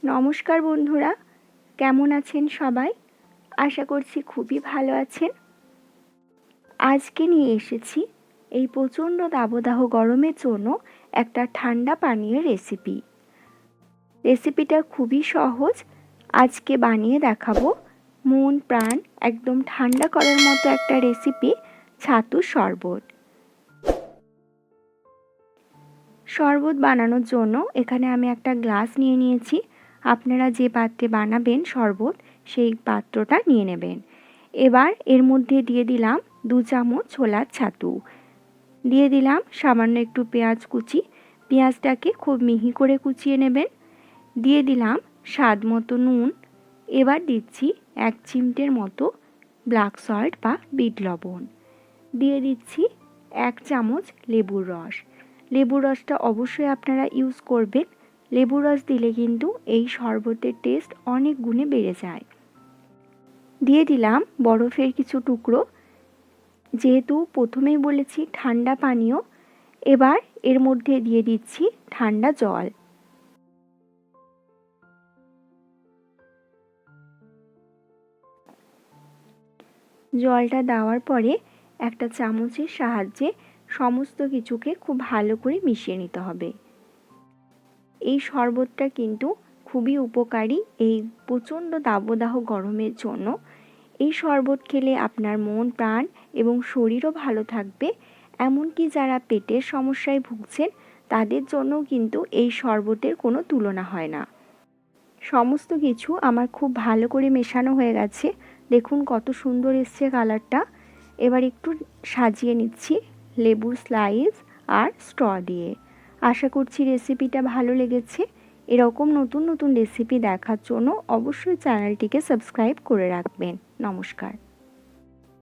নমস্কার বন্ধুরা, কেমন আছেন সবাই? আশা করছি খুবই ভালো আছেন। আজকে নিয়ে এসেছি এই প্রচণ্ড দাবদাহ গরমের জন্য একটা ঠান্ডা পানীয়ের রেসিপি। রেসিপিটা খুবই সহজ, আজকে বানিয়ে দেখাবো। মন প্রাণ একদম ঠান্ডা করার মতো একটা রেসিপি, ছাতুর শরবত। শরবত বানানোর জন্য এখানে আমি একটা গ্লাস নিয়ে নিয়েছি। আপনারা যে পাত্রে বানাবেন শরবত সেই পাত্রটা নিয়ে নেবেন। এবার এর মধ্যে দিয়ে দিলাম 2 চামচ ছোলার ছাতু, দিয়ে দিলাম সামান্য একটু পেঁয়াজ কুচি। পেঁয়াজটাকে খুব মিহি করে কুচিয়ে নেবেন। দিয়ে দিলাম স্বাদ মতো নুন। এবার দিচ্ছি 1 চিমটের মতো ব্ল্যাক সল্ট বা বিট লবণ। দিয়ে দিচ্ছি 1 চামচ লেবুর রস। লেবুর রসটা অবশ্যই আপনারা ইউজ করবেন। লেবুর রস দিলে কিন্তু এই শরবতের টেস্ট অনেক গুণে বেড়ে যায়। দিয়ে দিলাম বরফের কিছু টুকরো। যেহেতু প্রথমেই বলেছি ঠান্ডা পানীয়, এবার এর মধ্যে দিয়ে দিচ্ছি ঠান্ডা জল। জলটা দেওয়ার পরে একটা চামচের সাহায্যে সমস্ত কিছুকে খুব ভালো করে মিশিয়ে নিতে হবে। এই শরবতটা কিন্তু খুবই উপকারী এই প্রচণ্ড দাবদাহ গরমের জন্য। এই শরবত খেলে আপনার মন প্রাণ এবং শরীরও ভালো থাকবে। এমনকি যারা পেটের সমস্যায় ভুগছেন তাদের জন্যও কিন্তু এই শরবতের কোনো তুলনা হয় না। সমস্ত কিছু আমার খুব ভালো করে মেশানো হয়ে গেছে। দেখুন কত সুন্দর এসছে কালারটা। এবার একটু সাজিয়ে নিচ্ছি লেবুর স্লাইস আর স্ট্র দিয়ে। আশা করছি রেসিপিটা ভালো লেগেছে। এরকম নতুন নতুন রেসিপি দেখার জন্য অবশ্যই চ্যানেলটিকে সাবস্ক্রাইব করে রাখবেন। নমস্কার।